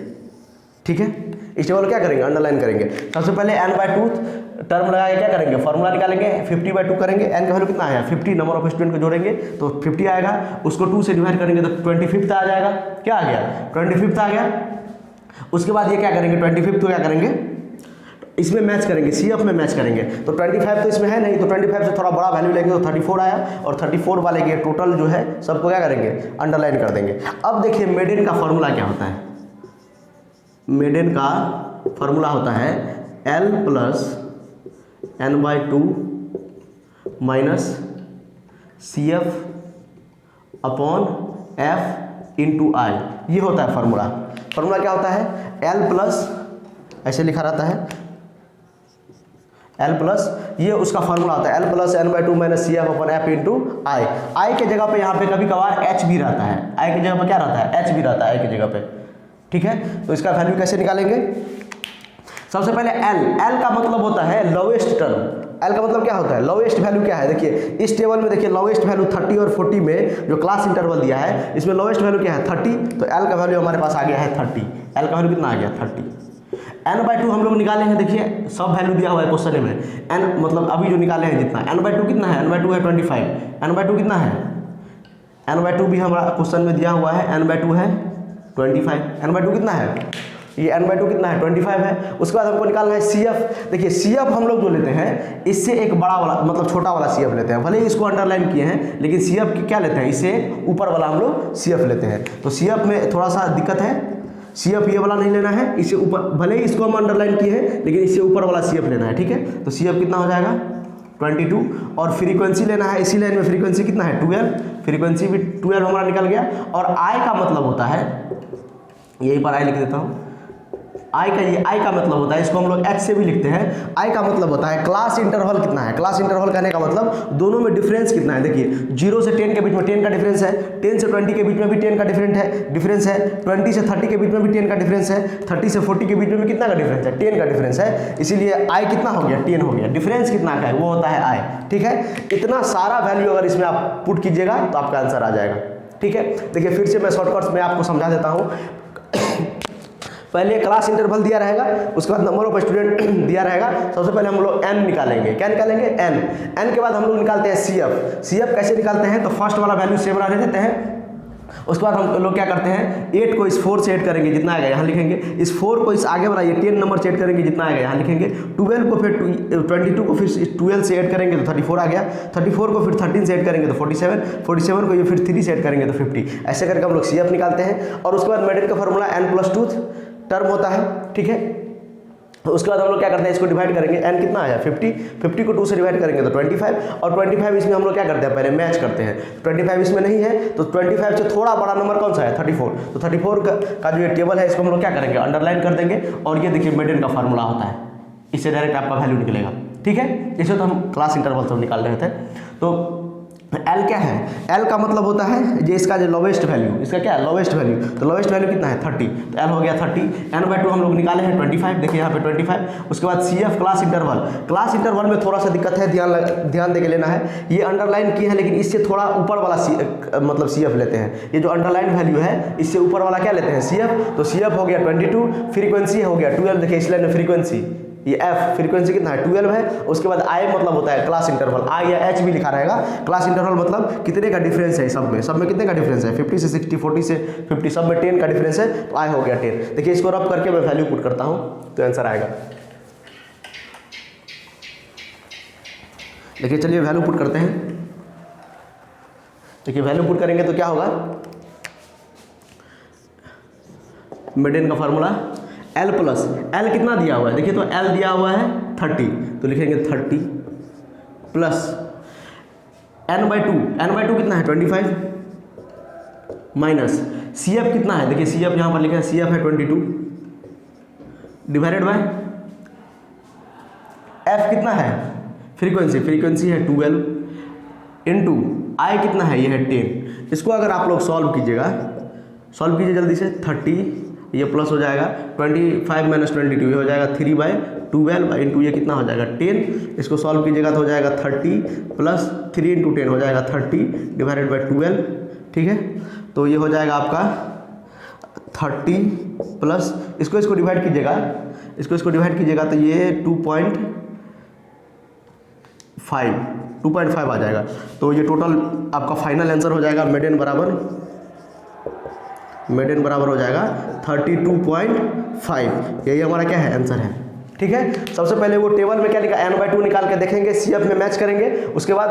ठीक है, इस टेबल क्या करेंगे, अंडरलाइन करेंगे। सबसे पहले n/2th टर्म लगा के क्या करेंगे, फार्मूला निकालेंगे, 50/2 करेंगे, n का वैल्यू कितना आया 50, नंबर ऑफ स्टूडेंट को जोड़ेंगे तो 50 आएगा, उसको 2 से डिवाइड करेंगे तो 25th आ जाएगा। क्या आ गया 25th आ गया। उसके बाद ये क्या करेंगे 25th को क्या करेंगे, इसमें मैच करेंगे, CF में मैच करेंगे। तो 25 तो इसमें है नहीं, तो 25 से थोड़ा बड़ा वैल्यू लेंगे तो 34 आया, और 34 वाले के टोटल जो है सबको क्या करेंगे, अंडरलाइन कर देंगे। अब देखिए मीडियन का फॉर्मूला क्या होता है, मीडियन का फॉर्मूला होता है L + n/2 minus CF upon F × I, ये होता है फार्मूला। फार्मूला क्या होता है, L प्लस, ऐसे लिखा रहता है L प्लस, ये उसका फार्मूला होता है L + n/2 minus CF upon F × I। I के जगह पे यहाँ पे कभी कभार H भी रहता है, I की जगह पे क्या रहता है, H भी रहता है I की जगह पे। ठीक है, तो इसका वैल्यू कैसे निकालेंगे, सबसे पहले L का मतलब होता है लोवेस्ट टर्म। L का मतलब क्या होता है, लोवेस्ट वैल्यू क्या है। देखिए इस टेबल में देखिए लोवेस्ट वैल्यू 30 और 40 में जो क्लास इंटरवल दिया है, इसमें लोवेस्ट वैल्यू क्या है 30, तो L का वैल्यू हमारे पास आ गया है 30। L का वैल्यू कितना आ गया 30। n/2 हम लोग निकाले हैं, देखिए सब वैल्यू दिया हुआ है क्वेश्चन में, n मतलब अभी जो निकाले हैं जितना, n/2 कितना है, n/2 है 25, n/2 कितना है, n/2 भी हमारा क्वेश्चन में दिया हुआ है, n/2 है 25, n/2 कितना है, ये n/2 कितना है 25 है। उसके बाद हमको निकालना है CF। देखिए CF हम लोग जो लेते हैं, इससे एक बड़ा वाला मतलब छोटा वाला CF लेते हैं, भले ही इसको अंडरलाइन किए हैं, लेकिन CF की क्या लेते हैं, इससे ऊपर वाला हम लोग CF लेते हैं। तो CF में थोड़ा सा दिक्कत है, CF ये वाला नहीं लेना है, इससे ऊपर, भले ही इसको हम अंडरलाइन किए हैं लेकिन इससे ऊपर वाला CF लेना है, ठीक है। तो CF कितना हो जाएगा 22, और फ्रीक्वेंसी लेना है, इसी लाइन में फ्रीक्वेंसी कितना है 12, फ्रीक्वेंसी भी 12 हमारा निकल गया। और I का मतलब होता है, यहीं पर I लिख देता हूँ, I का मतलब होता है, इसको हम लोग H से भी लिखते हैं। I का मतलब होता है क्लास इंटरवल कितना है। क्लास इंटरवल कहने का मतलब दोनों में डिफरेंस कितना है। देखिए 0 से 10 के बीच में 10 का डिफरेंस है, 10 से 20 के बीच में भी 10 का डिफरेंस है, 20 से 30 के बीच में भी 10 का डिफरेंस है, 30 से 40 के बीच में भी कितना का डिफरेंस है, 10 का डिफरेंस है। इसीलिए I कितना हो गया 10 हो गया। डिफरेंस कितना का है वो होता है I, ठीक है। इतना सारा वैल्यू अगर इसमें आप पुट कीजिएगा तो आपका आंसर आ जाएगा, ठीक है। देखिए फिर से मैं शॉर्टकट्स में आपको समझा देता हूँ। पहले क्लास इंटरवल दिया रहेगा, उसके बाद नंबर ऑफ स्टूडेंट दिया रहेगा। सबसे पहले हम लोग n निकालेंगे। क्या निकालेंगे n के बाद हम लोग निकालते हैं CF कैसे निकालते हैं, तो फर्स्ट वाला वैल्यू सेम रहने देते हैं। उसके बाद हम लोग क्या करते हैं, 8 को इस 4 से ऐड करेंगे, जितना आएगा यहाँ लिखेंगे। इस 4 को इस आगे वाला ये 10 नंबर से ऐड करेंगे, जितना आएगा यहाँ लिखेंगे। 12 को फिर 22 को फिर 12 से ऐड करेंगे तो 34 आ गया। 34 को फिर 13 से ऐड करेंगे तो 47 को ये फिर 3 से ऐड करेंगे तो 50। ऐसे करके हम लोग CF निकालते हैं। और उसके बाद मेडिन का फॉर्मूला n+2 टर्म होता है, ठीक है। उसके बाद हम लोग क्या करते हैं, इसको डिवाइड करेंगे। n कितना आया 50 को 2 से डिवाइड करेंगे तो 25, और 25 इसमें हम लोग क्या करते हैं, पहले मैच करते हैं। 25 इसमें नहीं है तो 25 से थोड़ा बड़ा नंबर कौन सा है 34। तो 34 का जो ये टेबल है इसको हम लोग क्या करेंगे, अंडरलाइन कर देंगे। और ये देखिए मेडिन का फार्मूला होता है, इससे डायरेक्ट आपका वैल्यू निकलेगा, ठीक है। इसे तो हम क्लास इंटरवल से निकाल रहे थे। तो L क्या है, L का मतलब होता है जो इसका जो लोवेस्ट वैल्यू, इसका क्या है लोवेस्ट वैल्यू। तो लोवेस्ट वैल्यू कितना है 30, तो L हो गया 30। n/2 हम लोग निकाले हैं 25, देखिए यहाँ पे 25। उसके बाद CF क्लास इंटरवल में थोड़ा सा दिक्कत है, ध्यान दे के लेना है। ये अंडरलाइन किए हैं लेकिन इससे थोड़ा ऊपर वाला मतलब CF लेते हैं। ये जो अंडरलाइन वैल्यू है इससे ऊपर वाला क्या लेते हैं CF। तो CF हो गया 22, फ्रीक्वेंसी हो गया 12। देखिए इस लाइन में फ्रीक्वेंसी, ये F फ्रीक्वेंसी कितना है 12 है। उसके बाद I मतलब होता है क्लास इंटरवल, I या H भी लिखा रहेगा। क्लास इंटरवल मतलब कितने का डिफरेंस है, सब में कितने का डिफरेंस है, 50 से 60, 40 से 50, सब में 10 का डिफरेंस है। तो I हो गया 10। देखिए इसको रब करके मैं वैल्यू पुट करता हूँ तो आंसर आएगा। देखिए चलिए वैल्यू पुट करते हैं। देखिए वैल्यू पुट करेंगे तो क्या होगा, मेडिन का फार्मूला L कितना दिया हुआ है, देखिए तो L दिया हुआ है 30, तो लिखेंगे 30 प्लस n/2 कितना है 25 माइनस CF कितना है, देखिए CF यहाँ पर लिखा है CF है 22 डिवाइडेड बाय F कितना है फ्रीक्वेंसी है 12 इनटू I कितना है, ये है 10। इसको अगर आप लोग सॉल्व कीजिए जल्दी से। 30 ये प्लस हो जाएगा, 25 माइनस 22 ये हो जाएगा 3/12 इंटू ये कितना हो जाएगा 10। इसको सॉल्व कीजिएगा तो हो जाएगा 30 प्लस 3 इंटू 10 हो जाएगा 30 डिवाइडेड बाई 12, ठीक है। तो ये हो जाएगा आपका 30 प्लस इसको डिवाइड कीजिएगा तो ये 2.5 आ जाएगा। तो ये टोटल आपका फाइनल आंसर हो जाएगा मेडिन बराबर हो जाएगा 32.5। यही हमारा क्या है आंसर है, ठीक है। सबसे पहले वो टेबल में क्या लिखा n/2 निकाल के देखेंगे, CF में मैच करेंगे। उसके बाद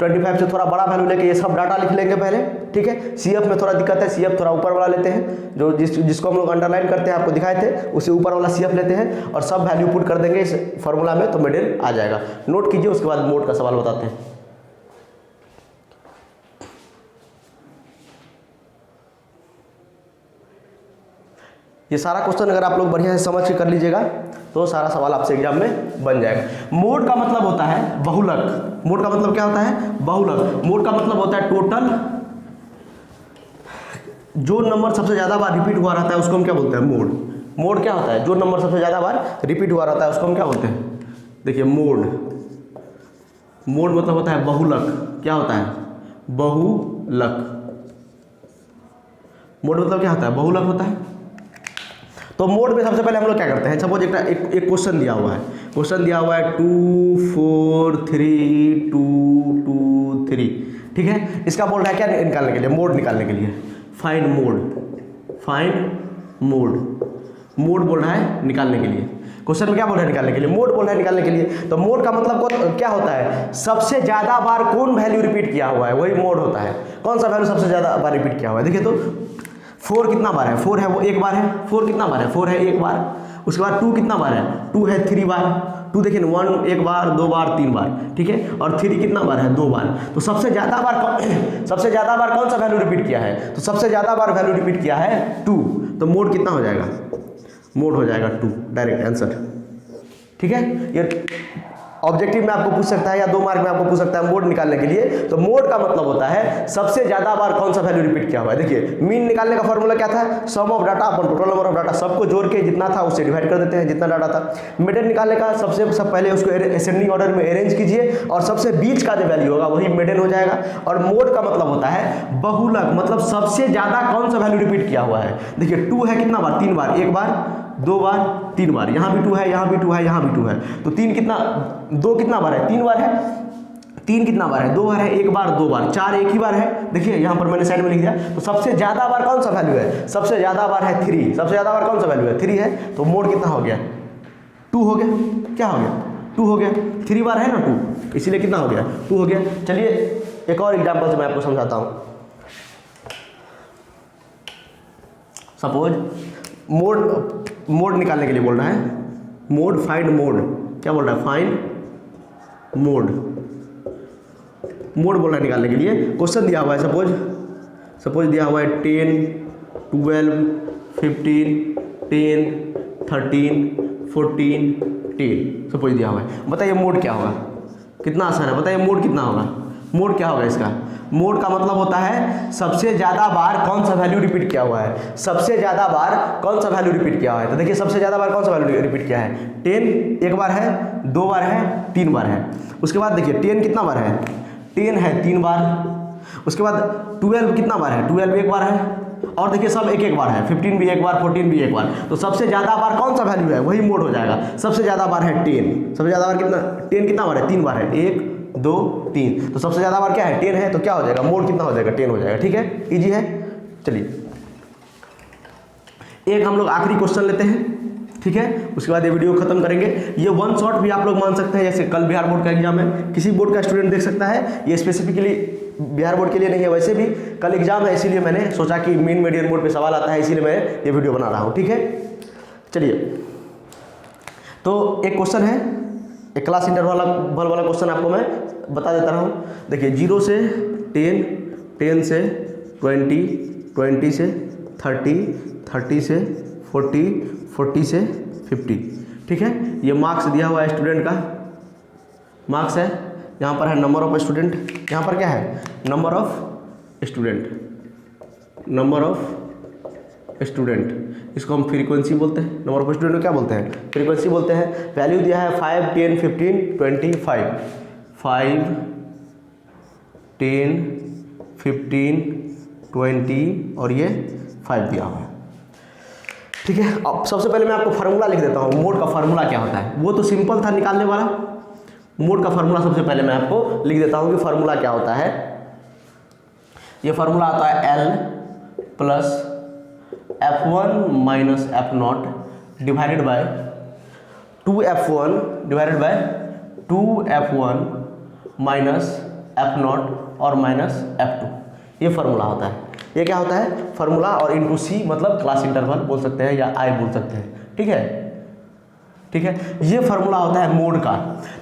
25 से थोड़ा बड़ा वैल्यू लेके ये सब डाटा लिख लेंगे पहले, ठीक है। CF में थोड़ा दिक्कत है, CF थोड़ा ऊपर वाला लेते हैं, जो जिसको हम लोग अंडरलाइन करते हैं आपको दिखाए थे, उसे ऊपर वाला CF लेते हैं और सब वैल्यू पुट कर देंगे इस फॉर्मूला में तो मेडिन आ जाएगा। नोट कीजिए, उसके बाद मोड का सवाल बताते हैं। ये सारा क्वेश्चन अगर आप लोग बढ़िया से समझ के कर लीजिएगा तो सारा सवाल आपसे एग्जाम में बन जाएगा। मोड का मतलब होता है बहुलक। मोड का मतलब क्या होता है, बहुलक। मोड का मतलब होता है टोटल, जो नंबर सबसे ज़्यादा बार रिपीट हुआ रहता है उसको हम क्या बोलते हैं, मोड। मोड क्या होता है, जो नंबर सबसे ज़्यादा बार रिपीट हुआ रहता है उसको हम क्या बोलते हैं, देखिए मोड मतलब होता है बहुलक। क्या होता है, बहुलक। मोड मतलब क्या होता है, बहुलक होता है। तो मोड में सबसे पहले हम लोग क्या करते हैं, सपोज एक क्वेश्चन दिया हुआ है 2 4 3 2 2 3, ठीक है। इसका बोल रहा है क्या निकालने के लिए, मोड निकालने के लिए। फाइंड मोड बोल रहा है निकालने के लिए। क्वेश्चन में क्या बोल रहा है निकालने के लिए, मोड बोल रहा है निकालने के लिए। तो मोड का मतलब क्या होता है, सबसे ज़्यादा बार कौन वैल्यू रिपीट किया हुआ है वही मोड होता है। कौन सा वैल्यू सबसे ज़्यादा बार रिपीट किया हुआ है, देखिए तो 4 कितना बार है, 4 है वो एक बार है, 4 कितना बार है, 4 है एक बार। उसके बाद 2 कितना बार है, 2 है 3 बार। 2 देखिए 1 एक बार, 2 बार, 3 बार, ठीक है। और 3 कितना बार है, 2 बार। तो सबसे ज़्यादा बार कौन सा वैल्यू रिपीट किया है, तो सबसे ज़्यादा बार वैल्यू रिपीट किया है 2। तो मोड कितना हो जाएगा, मोड हो जाएगा 2, डायरेक्ट आंसर, ठीक है। ये ऑब्जेक्टिव में आपको पूछ सकता है या 2 मार्क में आपको पूछ सकता है मोड निकालने के लिए। तो मोड का मतलब होता है सबसे ज्यादा बार कौन सा वैल्यू रिपीट किया हुआ है। देखिए मीन निकालने का फॉर्मूला क्या था, sum of data upon total number of data, सबको जोड़ के जितना था उससे डिवाइड कर देते हैं जितना डाटा था। मीडियन निकालने का सब पहले उसको असेंडिंग ऑर्डर में अरेंज कीजिए और सबसे बीच का जो वैल्यू होगा वही मीडियन हो जाएगा। और मोड का मतलब होता है बहुलक, मतलब सबसे ज्यादा कौन सा वैल्यू रिपीट किया हुआ है। देखिए 2 है कितना बार, 3 बार, एक बार, 2 बार, 3 बार, यहाँ भी 2 है, यहाँ भी 2 है, यहाँ भी 2 है। तो 3 कितना, 2 कितना बार है, 3 बार है। 3 कितना बार है, 2 बार है, एक बार, 2 बार, 4 एक ही बार है। देखिए यहाँ पर मैंने साइड में लिख दिया। तो सबसे ज्यादा बार कौन सा वैल्यू है, सबसे ज्यादा बार है 3। सबसे ज्यादा बार कौन सा वैल्यू है, 3 है। तो मोड कितना हो गया, 2 हो गया। क्या हो गया, 2 हो गया। 3 बार है ना 2, इसीलिए कितना हो गया, 2 हो गया। चलिए एक और एग्जाम्पल से मैं आपको समझाता हूँ। सपोज मोड निकालने के लिए बोल रहा है, मोड, फाइंड मोड, क्या बोल रहा है, फाइंड मोड, मोड बोल रहा है निकालने के लिए। क्वेश्चन दिया हुआ है, सपोज दिया हुआ है 10, 12, 15, 10, 13, 14, 10 सपोज दिया हुआ है। बताइए मोड क्या होगा, कितना आसान है, बताइए मोड कितना होगा, मोड क्या होगा इसका। मोड का मतलब होता है सबसे ज्यादा बार कौन सा वैल्यू रिपीट किया हुआ है, सबसे ज्यादा बार कौन सा वैल्यू रिपीट किया हुआ है। तो देखिए सबसे ज्यादा बार कौन सा वैल्यू रिपीट किया है, 10 एक बार है, 2 बार है, 3 बार है। उसके बाद देखिए 10 कितना बार है, 10 है 3 बार। उसके बाद 12 कितना बार है, 12 एक बार है। और देखिए सब एक एक बार है, 15 भी एक बार, 14 भी एक बार। तो सबसे ज्यादा बार कौन सा वैल्यू है, वही मोड हो जाएगा। सबसे ज्यादा बार है 10, सबसे ज्यादा बार कितना, 10 कितना बार है, 3 बार है, 1, 2, 3। तो सबसे ज्यादा बार क्या है, 10 है। तो क्या हो जाएगा, मोड कितना हो जाएगा, 10 हो जाएगा, ठीक है, इजी है। चलिए एक हम लोग आखिरी क्वेश्चन लेते हैं, ठीक है, उसके बाद ये वीडियो खत्म करेंगे। ये 1 शॉट भी आप लोग मान सकते हैं, जैसे कल बिहार बोर्ड का एग्जाम है, किसी बोर्ड का स्टूडेंट देख सकता है। ये स्पेसिफिकली बिहार बोर्ड के लिए नहीं है, वैसे भी कल एग्जाम है, इसीलिए मैंने सोचा कि मेन मीडियम बोर्ड पे सवाल आता है, इसीलिए मैं ये वीडियो बना रहा हूँ, ठीक है। चलिए तो एक क्वेश्चन है, एक क्लास इंटरवल वाला क्वेश्चन आपको मैं बता देता रहा हूँ। देखिए 0 से 10, 10 से 20, 20 से 30, 30 से 40, 40 से 50, ठीक है। ये मार्क्स दिया हुआ है स्टूडेंट का, मार्क्स है। यहाँ पर है नंबर ऑफ स्टूडेंट, यहाँ पर क्या है, number of student, number of student, इसको हम फ्रीक्वेंसी बोलते हैं। नंबर ऑफ स्टूडेंट को क्या बोलते हैं, फ्रीक्वेंसी बोलते हैं। वैल्यू दिया है 5, 10, 15, 25, 5, 10, 15, 20 और ये 5 दिया हुआ है, ठीक है। अब सबसे पहले मैं आपको फार्मूला लिख देता हूँ, मोड का फार्मूला क्या होता है। वो तो सिंपल था निकालने वाला, मोड का फार्मूला सबसे पहले मैं आपको लिख देता हूँ कि फार्मूला क्या होता है। ये फार्मूला आता है L plus F1 minus F0 divided by 2F1 divided by 2F1 minus F0 और माइनस F2, ये फार्मूला होता है। ये क्या होता है, फार्मूला और इंटू C, मतलब क्लास इंटरवल बोल सकते हैं या I बोल सकते हैं, ठीक है, ठीक है। ये फार्मूला होता है मोड का।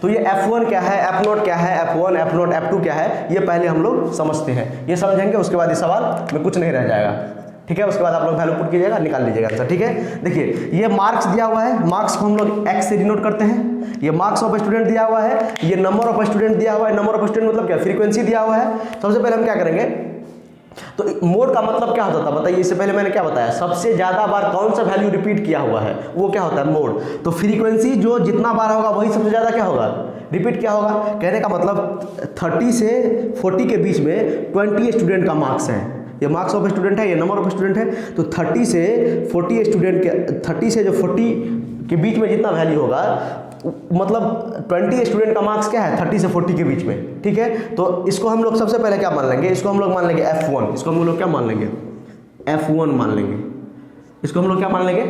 तो ये F1 क्या है, F0 क्या है, F1, F0, F2 क्या है, ये पहले हम लोग समझते हैं। ये समझेंगे, उसके बाद ये सवाल में कुछ नहीं रह जाएगा, ठीक है। उसके बाद आप लोग वैल्यू पुट कीजिएगा, निकाल लीजिएगा आंसर, ठीक है। देखिए ये मार्क्स दिया हुआ है, मार्क्स को हम लोग x से डिनोट करते हैं। ये मार्क्स ऑफ स्टूडेंट दिया हुआ है, ये नंबर ऑफ स्टूडेंट दिया हुआ है। नंबर ऑफ स्टूडेंट मतलब क्या, फ्रीक्वेंसी दिया हुआ है। सबसे पहले हम क्या करेंगे, तो मोड का मतलब क्या होता था बताइए। इससे पहले मैंने क्या बताया, सबसे ज्यादा बार कौन सा वैल्यू रिपीट किया हुआ है, वो क्या होता है, मोड। तो फ्रीक्वेंसी जो जितना बार होगा वही सबसे ज्यादा क्या होगा, रिपीट क्या होगा। कहने का मतलब 30 से 40 के बीच में 20 स्टूडेंट का मार्क्स है। ये मार्क्स ऑफ स्टूडेंट है, ये नंबर ऑफ स्टूडेंट है। तो 30 से 40 स्टूडेंट के, 30 से जो 40 के बीच में जितना वैल्यू होगा, मतलब 20 स्टूडेंट का मार्क्स क्या है, 30 से 40 के बीच में, ठीक है। तो इसको हम लोग सबसे पहले क्या मान लेंगे, इसको हम लोग मान लेंगे F1, इसको हम लोग क्या मान लेंगे, F1 मान लेंगे। इसको हम लोग क्या मान लेंगे,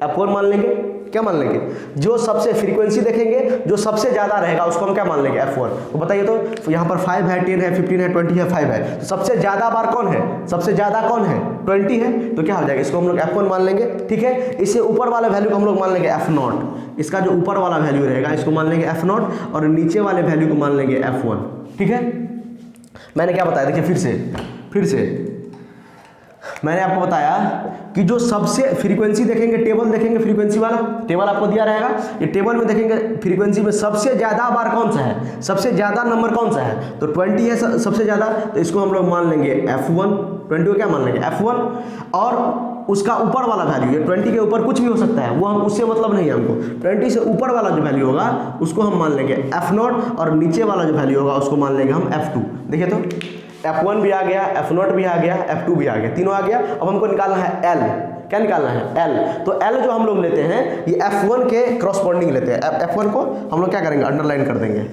F1 मान लेंगे, क्या मान लेंगे, जो सबसे फ्रीक्वेंसी देखेंगे जो सबसे ज़्यादा रहेगा उसको हम क्या मान लेंगे, F1। तो बताइए, तो यहाँ पर 5 है, 10 है, 15 है, 20 है, 5 है, तो सबसे ज़्यादा बार कौन है, सबसे ज़्यादा कौन है, 20 है, तो क्या हो जाएगा, इसको हम लोग F1 मान लेंगे। ठीक है, इससे ऊपर वाले वैल्यू को हम लोग मान लेंगे F0, इसका जो ऊपर वाला वैल्यू रहेगा इसको मान लेंगे F0 और नीचे वाले वैल्यू को मान लेंगे F1। ठीक है, मैंने क्या बताया, देखिए फिर से मैंने आपको बताया कि जो सबसे फ्रीक्वेंसी देखेंगे, टेबल देखेंगे, फ्रीक्वेंसी वाला टेबल आपको दिया रहेगा, ये टेबल में देखेंगे फ्रीक्वेंसी में सबसे ज़्यादा बार कौन सा है, सबसे ज़्यादा नंबर कौन सा है, तो 20 है सबसे ज़्यादा, तो इसको हम लोग मान लेंगे F1, 20 को क्या मान लेंगे F1। और उसका ऊपर वाला वैल्यू, ये 20 के ऊपर कुछ भी हो सकता है, वो हम उससे मतलब नहीं है हमको, 20 से ऊपर वाला जो वैल्यू होगा उसको हम मान लेंगे F0 और नीचे वाला जो वैल्यू होगा उसको मान लेंगे हम F2। देखिए तो F1 भी आ गया, F0 भी आ गया, F2 भी आ गया, तीनों आ गया। अब हमको निकालना है L, क्या निकालना है L। तो L जो हम लोग लेते हैं ये F1 के क्रॉसपोंडिंग लेते हैं। F1 को हम लोग क्या करेंगे, अंडरलाइन कर देंगे,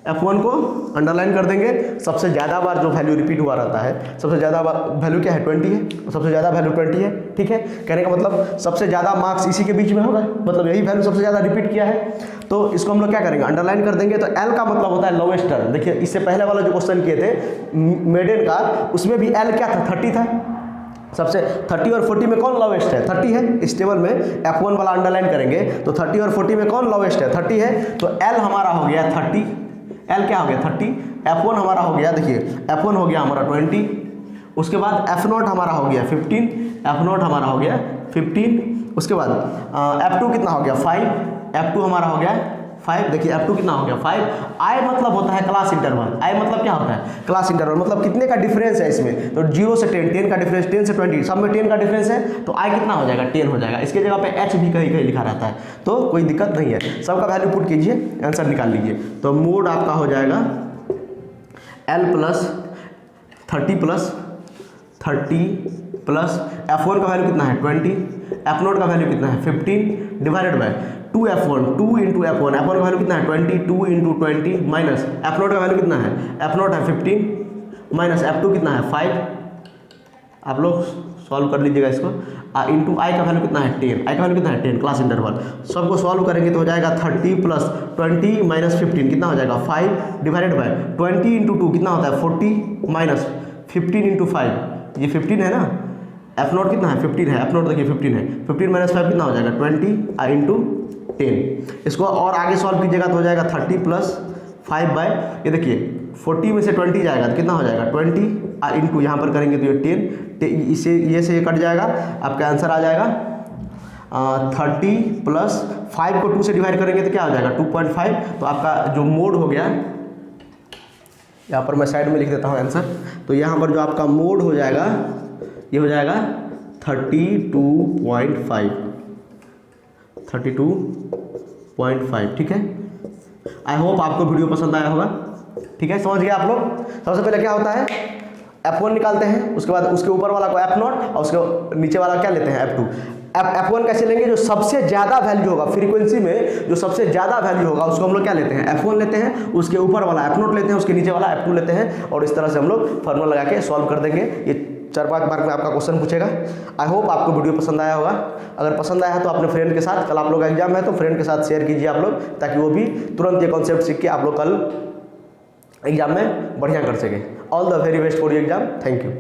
F1 को अंडरलाइन कर देंगे। सबसे ज़्यादा बार जो वैल्यू रिपीट हुआ रहता है, सबसे ज़्यादा वैल्यू क्या है, 20 है, सबसे ज़्यादा वैल्यू 20 है। ठीक है, कहने का मतलब सबसे ज़्यादा मार्क्स इसी के बीच में होगा, मतलब यही वैल्यू सबसे ज़्यादा रिपीट किया है, तो इसको हम लोग क्या करेंगे, अंडरलाइन कर देंगे। तो L का मतलब होता है लोवेस्ट टर्म। देखिए इससे पहले वाला जो क्वेश्चन किए थे मेडन का, उसमें भी L क्या था, 30 था। सबसे 30 और 40 में कौन लोवेस्ट है, 30 है। इस टेबल में F1 वाला अंडरलाइन करेंगे तो 30 और 40 में कौन लोवेस्ट है, 30 है। तो L हमारा हो गया 30, L क्या हो गया 30, F1 हमारा हो गया, देखिए F1 हो गया हमारा 20, उसके बाद F0 हमारा हो गया 15, F0 हमारा हो गया 15, उसके बाद F2 कितना हो गया 5, F2 हमारा हो गया 5। देखिए F2 कितना हो गया 5। I मतलब होता है क्लास इंटरवल, I मतलब क्या होता है, क्लास इंटरवल, मतलब कितने का डिफरेंस है इसमें, तो 0 से 10, 10 का डिफरेंस, 10 से 20, सब में 10 का डिफरेंस है, तो I कितना हो जाएगा, 10 हो जाएगा। इसके जगह पे H भी कहीं कहीं लिखा रहता है, तो कोई दिक्कत नहीं है, सबका वैल्यू पुट कीजिए, आंसर निकाल लीजिए। तो मोड आपका हो जाएगा L प्लस 30 प्लस F1 का वैल्यू कितना है 20, F0 का वैल्यू कितना है 15 divided by 2F1, 2 into F1, F1 का वैल्यू कितना है 20, 2 इंटू 20 माइनस F0 का वैल्यू कितना है, F0 है 15 माइनस F2 कितना है 5। आप लोग सॉल्व कर लीजिएगा इसको, इंटू I का वैल्यू कितना है 10, I का वैल्यू कितना है 10, क्लास इंटरवल। सबको सॉल्व करेंगे तो हो जाएगा 30 प्लस 20 माइनस 15 कितना हो जाएगा 5 डिवाइडेड बाय 20 इंटू 2 कितना होता है 40 माइनस 15 इंटू 5, ये 15 है ना, F0 कितना है 15 है, F0 देखिए 15 है, 15 माइनस 5 कितना हो जाएगा 20 इंटू 10। इसको और आगे सॉल्व कीजिएगा तो हो जाएगा 30 प्लस 5 बाय, ये देखिए 40 में से 20 जाएगा तो कितना हो जाएगा 20 इंटू यहाँ पर करेंगे तो ये 10, इसे ये से ये कट जाएगा, आपका आंसर आ जाएगा 30 प्लस 5 को 2 से डिवाइड करेंगे तो क्या हो जाएगा 2.5। तो आपका जो मोड हो गया, यहाँ पर मैं साइड में लिख देता हूँ आंसर, तो यहाँ पर जो आपका मोड हो जाएगा ये हो जाएगा 32.5। ठीक है, आई होप आपको वीडियो पसंद आया होगा। ठीक है, समझ गए आप लोग। सबसे पहले क्या होता है, F1 निकालते हैं, उसके बाद उसके ऊपर वाला को F0 और उसके नीचे वाला क्या लेते हैं F2। F1 कैसे लेंगे, जो सबसे ज़्यादा वैल्यू होगा फ्रीक्वेंसी में, जो सबसे ज़्यादा वैल्यू होगा उसको हम लोग क्या लेते हैं F1 लेते हैं, उसके ऊपर वाला F0 लेते हैं, उसके नीचे वाला F2 लेते हैं, और इस तरह से हम लोग फार्मूला लगा के सॉल्व कर देंगे। ये 4-5 मार्क में आपका क्वेश्चन पूछेगा। आई होप आपको वीडियो पसंद आया होगा। अगर पसंद आया है तो अपने फ्रेंड के साथ, कल आप लोग का एग्जाम है तो फ्रेंड के साथ शेयर कीजिए आप लोग, ताकि वो भी तुरंत ये कॉन्सेप्ट सीख के आप लोग कल एग्जाम में बढ़िया कर सके। All the very best for your exam. Thank you.